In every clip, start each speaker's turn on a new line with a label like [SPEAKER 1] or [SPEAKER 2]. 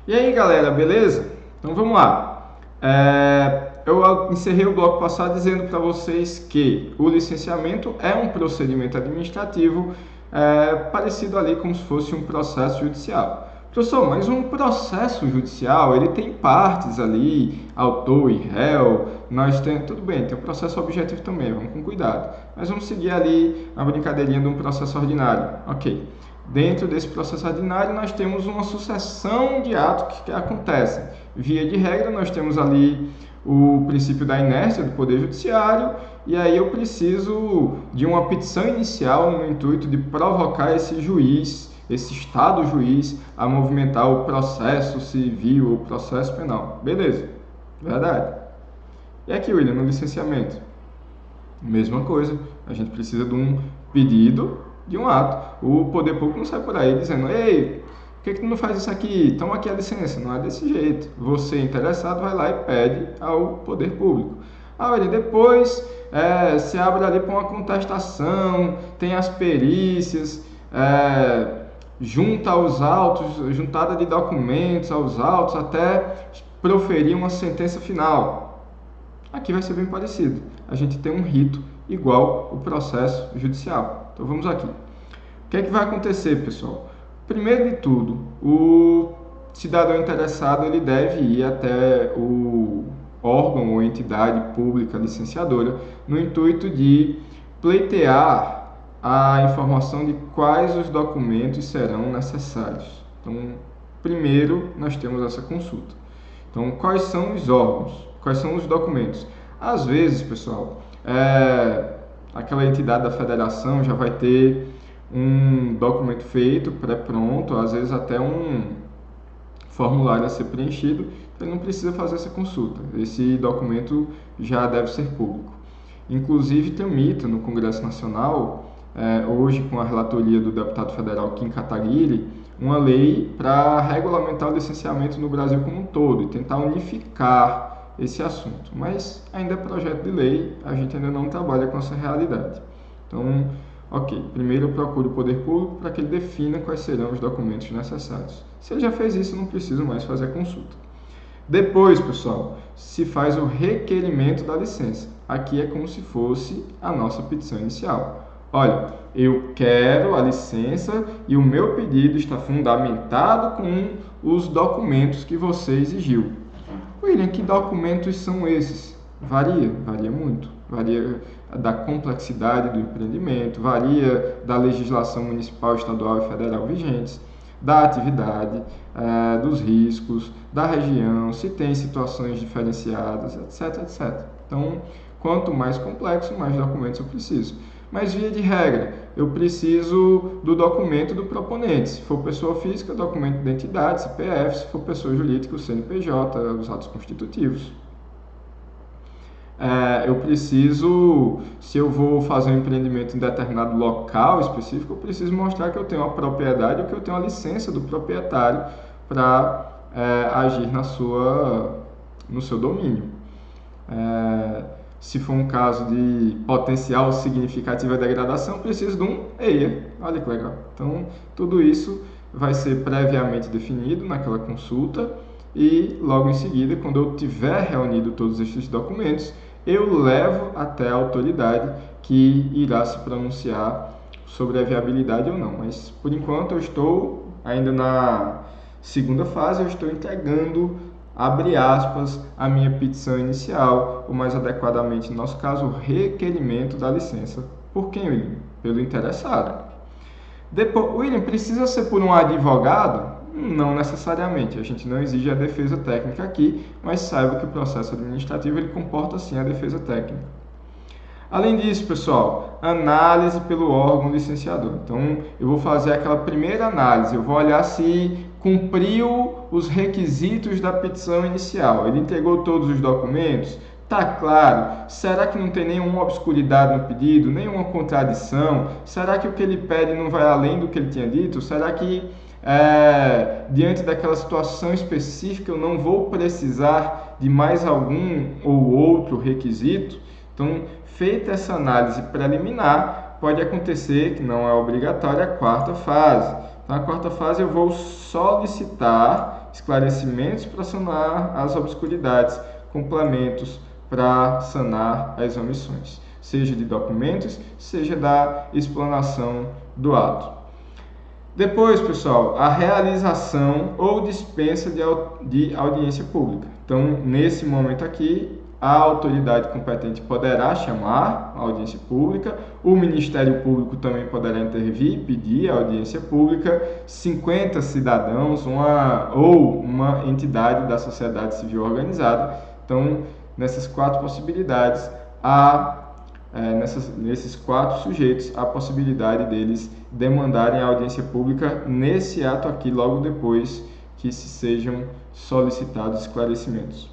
[SPEAKER 1] E aí galera, beleza? Então vamos lá. Eu encerrei o bloco passado dizendo para vocês que o licenciamento é um procedimento administrativo parecido ali como se fosse um processo judicial. Professor, mas um processo judicial ele tem partes ali, autor e réu, tudo bem, tem um processo objetivo também, vamos com cuidado. Mas vamos seguir ali a brincadeirinha de um processo ordinário. Ok. Dentro desse processo ordinário, nós temos uma sucessão de atos que acontecem. Via de regra, nós temos ali o princípio da inércia do Poder Judiciário, e aí eu preciso de uma petição inicial no intuito de provocar esse juiz, esse Estado juiz, a movimentar o processo civil, o processo penal. Beleza, verdade. E aqui, William, no licenciamento? Mesma coisa, a gente precisa de um pedido de um ato. O poder público não sai por aí dizendo: ei, por que tu não faz isso aqui? Toma aqui a licença. Não é desse jeito. Você, interessado, vai lá e pede ao poder público. Olha, depois se abre ali para uma contestação, tem as perícias, junta aos autos, juntada de documentos aos autos, até proferir uma sentença final. Aqui vai ser bem parecido. A gente tem um rito igual o processo judicial. Então vamos aqui. O que é que vai acontecer, pessoal? Primeiro de tudo, o cidadão interessado ele deve ir até o órgão ou entidade pública licenciadora no intuito de pleitear a informação de quais os documentos serão necessários. Então, primeiro nós temos essa consulta. Então, quais são os órgãos? Quais são os documentos? Às vezes, pessoal, aquela entidade da federação já vai ter um documento feito, pré-pronto, às vezes até um formulário a ser preenchido, então ele não precisa fazer essa consulta. Esse documento já deve ser público. Inclusive, tramita no Congresso Nacional, hoje com a relatoria do deputado federal Kim Kataguiri, uma lei para regulamentar o licenciamento no Brasil como um todo e tentar unificar esse assunto. Mas ainda é projeto de lei, a gente ainda não trabalha com essa realidade. Então, ok, primeiro eu procuro o poder público para que ele defina quais serão os documentos necessários. Se ele já fez isso, não preciso mais fazer a consulta. Depois, pessoal, se faz o requerimento da licença. Aqui é como se fosse a nossa petição inicial. Olha, eu quero a licença e o meu pedido está fundamentado com os documentos que você exigiu. William, que documentos são esses? Varia muito. Varia da complexidade do empreendimento, varia da legislação municipal, estadual e federal vigentes, da atividade, dos riscos, da região, se tem situações diferenciadas, etc, etc. Então, quanto mais complexo, mais documentos eu preciso. Mas, via de regra, eu preciso do documento do proponente. Se for pessoa física, documento de identidade, CPF. Se for pessoa jurídica, o CNPJ, os atos constitutivos. Eu preciso, se eu vou fazer um empreendimento em determinado local específico, eu preciso mostrar que eu tenho a propriedade ou que eu tenho a licença do proprietário para agir no seu domínio. Se for um caso de potencial significativa degradação, eu preciso de um EIA. Olha que legal. Então, tudo isso vai ser previamente definido naquela consulta e, logo em seguida, quando eu tiver reunido todos esses documentos, eu levo até a autoridade que irá se pronunciar sobre a viabilidade ou não. Mas, por enquanto, eu estou ainda na segunda fase, eu estou entregando, abre aspas, a minha petição inicial, ou mais adequadamente, no nosso caso, o requerimento da licença. Por quem, William? Pelo interessado. Depois, William, precisa ser por um advogado? Não necessariamente, a gente não exige a defesa técnica aqui, mas saiba que o processo administrativo ele comporta sim a defesa técnica. Além disso, pessoal, análise pelo órgão licenciador. Então, eu vou fazer aquela primeira análise, eu vou olhar se cumpriu os requisitos da petição inicial. Ele entregou todos os documentos? Tá claro? Será que não tem nenhuma obscuridade no pedido, nenhuma contradição? Será que o que ele pede não vai além do que ele tinha dito? Será que diante daquela situação específica eu não vou precisar de mais algum ou outro requisito? Então, feita essa análise preliminar, pode acontecer, que não é obrigatória, a quarta fase. Então, a quarta fase eu vou solicitar esclarecimentos para sanar as obscuridades, complementos para sanar as omissões, seja de documentos, seja da explanação do ato. Depois, pessoal, a realização ou dispensa de audiência pública. Então, nesse momento aqui, a autoridade competente poderá chamar a audiência pública, o Ministério Público também poderá intervir, pedir a audiência pública, 50 cidadãos ou uma entidade da sociedade civil organizada. Então, nessas 4 possibilidades, nesses 4 sujeitos, a possibilidade deles demandarem a audiência pública nesse ato aqui, logo depois que se sejam solicitados esclarecimentos.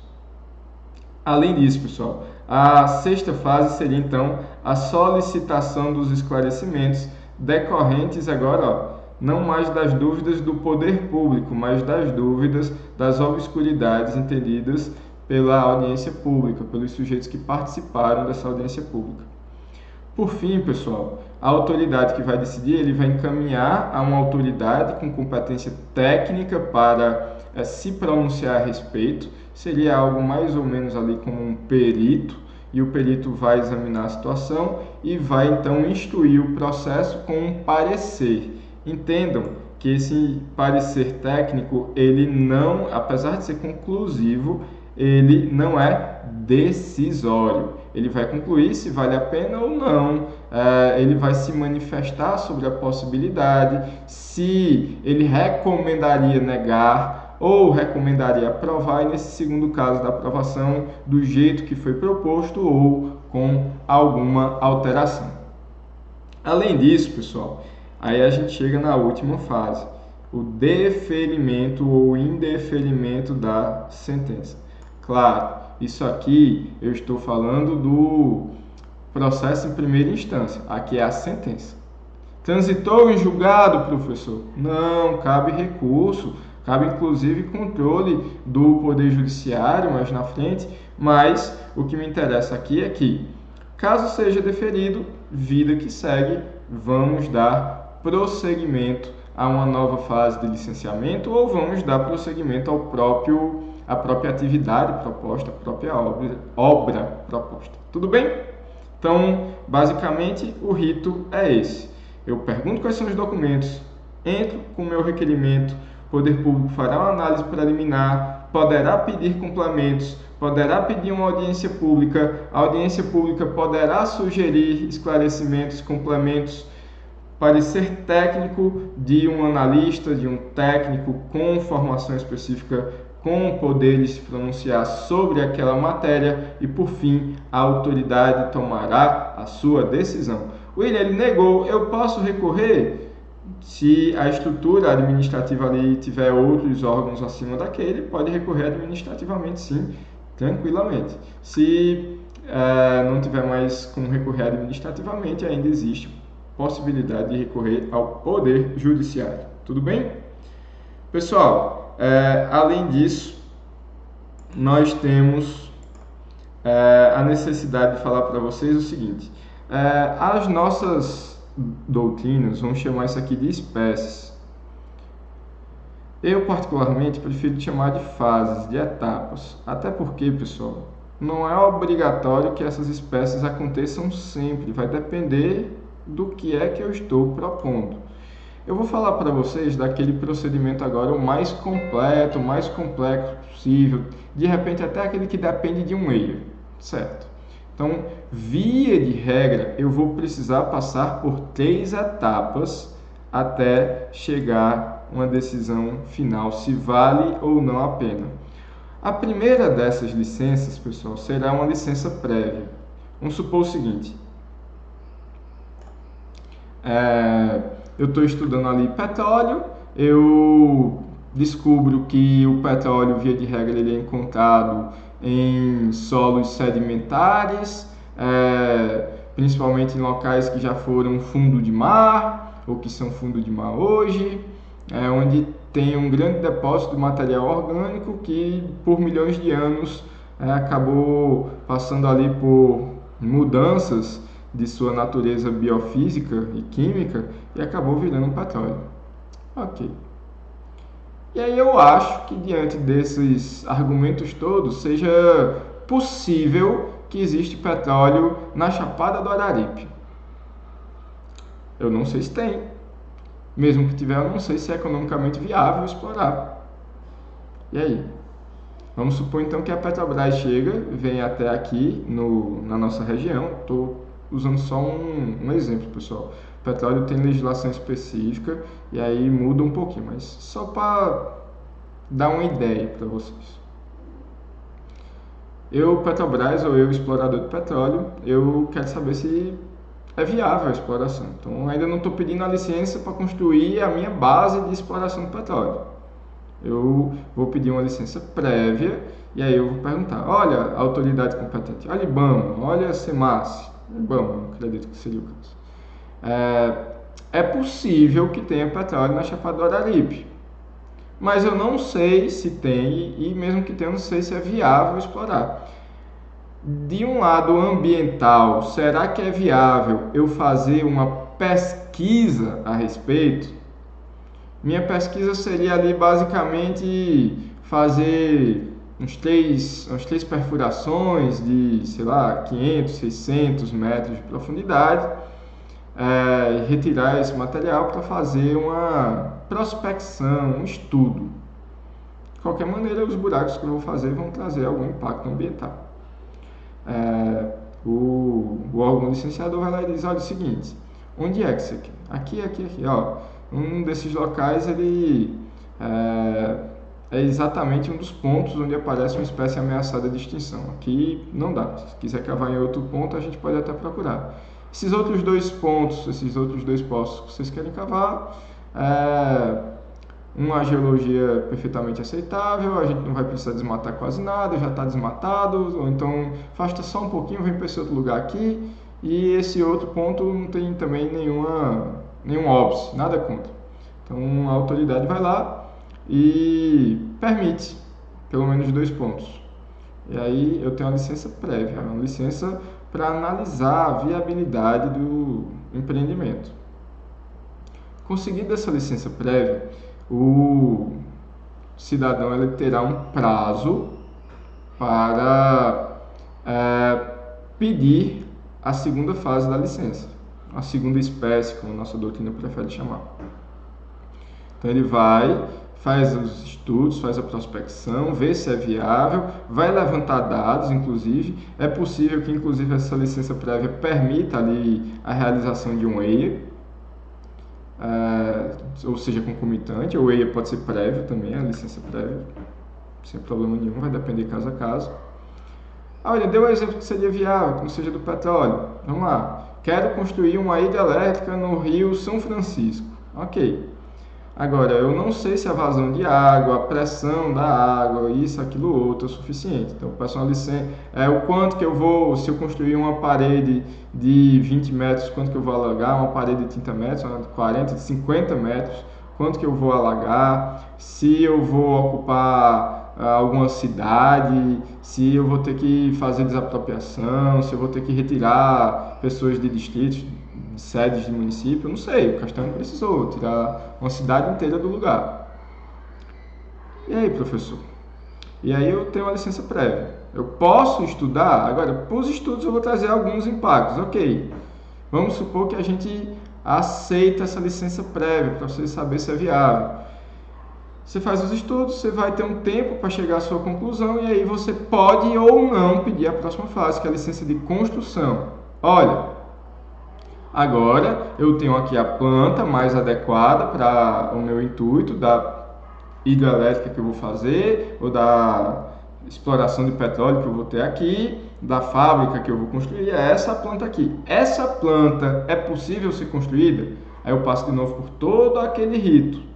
[SPEAKER 1] Além disso, pessoal, a 6ª fase seria então a solicitação dos esclarecimentos decorrentes agora, não mais das dúvidas do poder público, mas das dúvidas das obscuridades entendidas pela audiência pública, pelos sujeitos que participaram dessa audiência pública. Por fim, pessoal, a autoridade que vai decidir, ele vai encaminhar a uma autoridade com competência técnica para se pronunciar a respeito. Seria algo mais ou menos ali como um perito, e o perito vai examinar a situação e vai então instruir o processo com um parecer. Entendam que esse parecer técnico, ele não, apesar de ser conclusivo, ele não é decisório. Ele vai concluir se vale a pena ou não, ele vai se manifestar sobre a possibilidade, se ele recomendaria negar ou recomendaria aprovar, e nesse segundo caso da aprovação do jeito que foi proposto ou com alguma alteração. Além disso, pessoal, aí a gente chega na última fase, o deferimento ou indeferimento da sentença. Claro, isso aqui eu estou falando do processo em primeira instância, aqui é a sentença. Transitou em julgado, professor? Não, cabe recurso, cabe inclusive controle do Poder Judiciário mais na frente, mas o que me interessa aqui é que, caso seja deferido, vida que segue, vamos dar prosseguimento a uma nova fase de licenciamento ou vamos dar prosseguimento à própria atividade proposta, à própria obra proposta. Tudo bem? Então, basicamente, o rito é esse. Eu pergunto quais são os documentos, entro com o meu requerimento, o Poder Público fará uma análise preliminar, poderá pedir complementos, poderá pedir uma audiência pública, a audiência pública poderá sugerir esclarecimentos, complementos, parecer técnico de um analista, de um técnico com formação específica, com poder de se pronunciar sobre aquela matéria e, por fim, a autoridade tomará a sua decisão. William, ele negou, eu posso recorrer? Se a estrutura administrativa ali tiver outros órgãos acima daquele, pode recorrer administrativamente, sim, tranquilamente. Se não tiver mais como recorrer administrativamente, ainda existe possibilidade de recorrer ao Poder Judiciário. Tudo bem? Pessoal, além disso, nós temos a necessidade de falar para vocês o seguinte. As nossas doutrinas, vamos chamar isso aqui de espécies. Eu, particularmente, prefiro chamar de fases, de etapas. Até porque, pessoal, não é obrigatório que essas espécies aconteçam sempre. Vai depender do que é que eu estou propondo. Eu vou falar para vocês daquele procedimento agora o mais completo, o mais complexo possível. De repente, até aquele que depende de um erro, certo? Então, via de regra, eu vou precisar passar por 3 etapas até chegar a uma decisão final, se vale ou não a pena. A primeira dessas licenças, pessoal, será uma licença prévia. Vamos supor o seguinte. Eu estou estudando ali petróleo, eu descubro que o petróleo, via de regra, ele é encontrado em solos sedimentares, principalmente em locais que já foram fundo de mar, ou que são fundo de mar hoje, onde tem um grande depósito de material orgânico que, por milhões de anos, acabou passando ali por mudanças de sua natureza biofísica e química e acabou virando petróleo. Ok. E aí eu acho que diante desses argumentos todos seja possível que existe petróleo na Chapada do Araripe. Eu não sei se tem. Mesmo que tiver, eu não sei se é economicamente viável explorar. E aí? Vamos supor então que a Petrobras chega, vem até aqui na nossa região. Estou usando só um exemplo, pessoal. O petróleo tem legislação específica e aí muda um pouquinho, mas só para dar uma ideia para vocês. Eu, Petrobras, ou eu, explorador de petróleo, eu quero saber se é viável a exploração. Então, ainda não estou pedindo a licença para construir a minha base de exploração de petróleo. Eu vou pedir uma licença prévia e aí eu vou perguntar, olha a autoridade competente, olha IBAMA, olha a SEMAS, IBAMA, acredito que seria o caso. É possível que tenha petróleo na Chapada do Araripe, mas eu não sei se tem e mesmo que tenha, eu não sei se é viável explorar. De um lado ambiental, será que é viável eu fazer uma pesquisa a respeito? Minha pesquisa seria ali basicamente fazer umas três perfurações de, sei lá, 500, 600 metros de profundidade, retirar esse material para fazer uma prospecção, um estudo. De qualquer maneira, os buracos que eu vou fazer vão trazer algum impacto ambiental. O órgão licenciador vai lá e diz, olha o seguinte, onde é que você quer? Aqui, ó. Um desses locais ele é exatamente um dos pontos onde aparece uma espécie ameaçada de extinção. Aqui não dá. Se quiser cavar em outro ponto, a gente pode até procurar. Esses outros dois pontos, esses outros dois poços que vocês querem cavar, uma geologia perfeitamente aceitável, a gente não vai precisar desmatar quase nada, já está desmatado, ou então afasta só um pouquinho, vem para esse outro lugar aqui, e esse outro ponto não tem também nenhum óbice, nada contra. Então a autoridade vai lá e permite pelo menos 2 pontos. E aí eu tenho uma licença prévia, uma licença para analisar a viabilidade do empreendimento. Conseguida essa licença prévia, o cidadão ele terá um prazo para pedir a segunda fase da licença, a segunda espécie, como a nossa doutrina prefere chamar. Então ele vai, faz os estudos, faz a prospecção, vê se é viável, vai levantar dados, inclusive. É possível que, inclusive, essa licença prévia permita ali a realização de um EIA, ou seja, concomitante, ou EIA pode ser prévio também, a licença prévia, sem problema nenhum, vai depender caso a caso. Olha, deu um exemplo que seria viável, como seja do petróleo. Vamos lá. Quero construir uma hidrelétrica no Rio São Francisco. Ok. Agora, eu não sei se a vazão de água, a pressão da água, isso, aquilo, outro é suficiente. Então, peço uma licença. O quanto que eu vou, se eu construir uma parede de 20 metros, quanto que eu vou alagar? Uma parede de 30 metros, uma de 40, de 50 metros, quanto que eu vou alagar? Se eu vou ocupar alguma cidade, se eu vou ter que fazer desapropriação, se eu vou ter que retirar pessoas de distritos, sedes de município, eu não sei, o Castanho precisou tirar uma cidade inteira do lugar. E aí, professor? E aí eu tenho uma licença prévia. Eu posso estudar? Agora, para os estudos eu vou trazer alguns impactos. Ok, vamos supor que a gente aceita essa licença prévia para você saber se é viável. Você faz os estudos, você vai ter um tempo para chegar à sua conclusão e aí você pode ou não pedir a próxima fase, que é a licença de construção. Olha, agora eu tenho aqui a planta mais adequada para o meu intuito da hidrelétrica que eu vou fazer, ou da exploração de petróleo que eu vou ter aqui, da fábrica que eu vou construir, é essa planta aqui. Essa planta é possível ser construída? Aí eu passo de novo por todo aquele rito.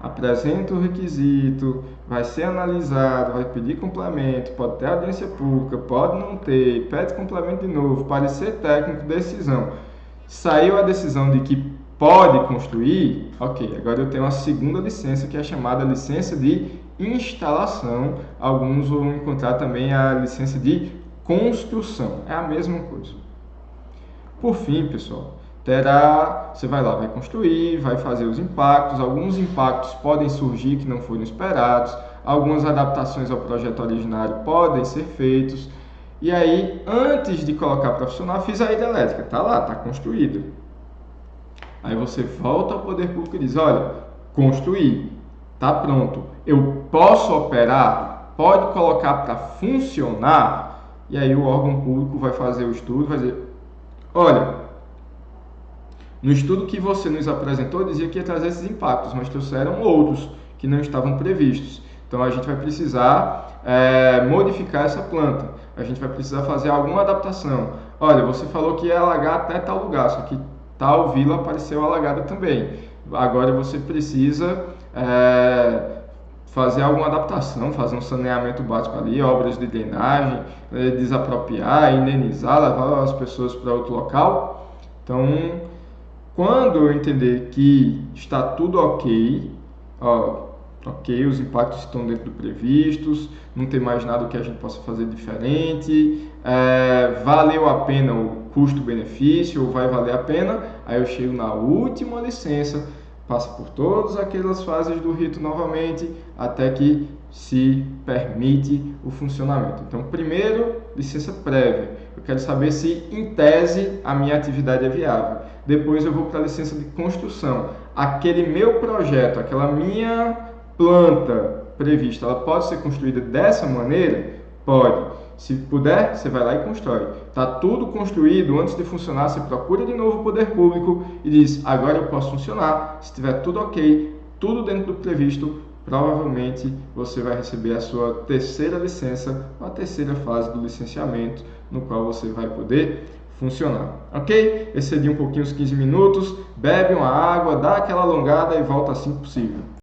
[SPEAKER 1] Apresenta o requisito, vai ser analisado, vai pedir complemento, pode ter audiência pública, pode não ter, pede complemento de novo, parecer técnico, decisão. Saiu a decisão de que pode construir, ok, agora eu tenho a segunda licença, que é chamada licença de instalação. Alguns vão encontrar também a licença de construção, é a mesma coisa. Por fim, pessoal, você vai lá, vai construir, vai fazer os impactos, alguns impactos podem surgir que não foram esperados, algumas adaptações ao projeto originário podem ser feitos, e aí, antes de colocar para funcionar, fiz a hidrelétrica, tá lá, tá construída. Aí você volta ao poder público e diz, olha, construí, tá pronto, eu posso operar, pode colocar para funcionar, e aí o órgão público vai fazer o estudo, vai dizer, olha, no estudo que você nos apresentou, dizia que ia trazer esses impactos, mas trouxeram outros que não estavam previstos. Então, a gente vai precisar modificar essa planta. A gente vai precisar fazer alguma adaptação. Olha, você falou que ia alagar até tal lugar, só que tal vila apareceu alagada também. Agora você precisa fazer alguma adaptação, fazer um saneamento básico ali, obras de drenagem, desapropriar, indenizar, levar as pessoas para outro local. Então, quando eu entender que está tudo ok, os impactos estão dentro do previstos, não tem mais nada que a gente possa fazer diferente, valeu a pena o custo-benefício, ou vai valer a pena, aí eu chego na última licença, passa por todas aquelas fases do rito novamente, até que se permite o funcionamento. Então, primeiro, licença prévia. Eu quero saber se, em tese, a minha atividade é viável. Depois eu vou para a licença de construção. Aquele meu projeto, aquela minha planta prevista, ela pode ser construída dessa maneira? Pode. Se puder, você vai lá e constrói. Está tudo construído, antes de funcionar, você procura de novo o poder público e diz, agora eu posso funcionar. Se estiver tudo ok, tudo dentro do previsto, provavelmente você vai receber a sua terceira licença, a terceira fase do licenciamento, no qual você vai poder funcionar. Ok? Excedi um pouquinho os 15 minutos, bebe uma água, dá aquela alongada e volta assim que possível.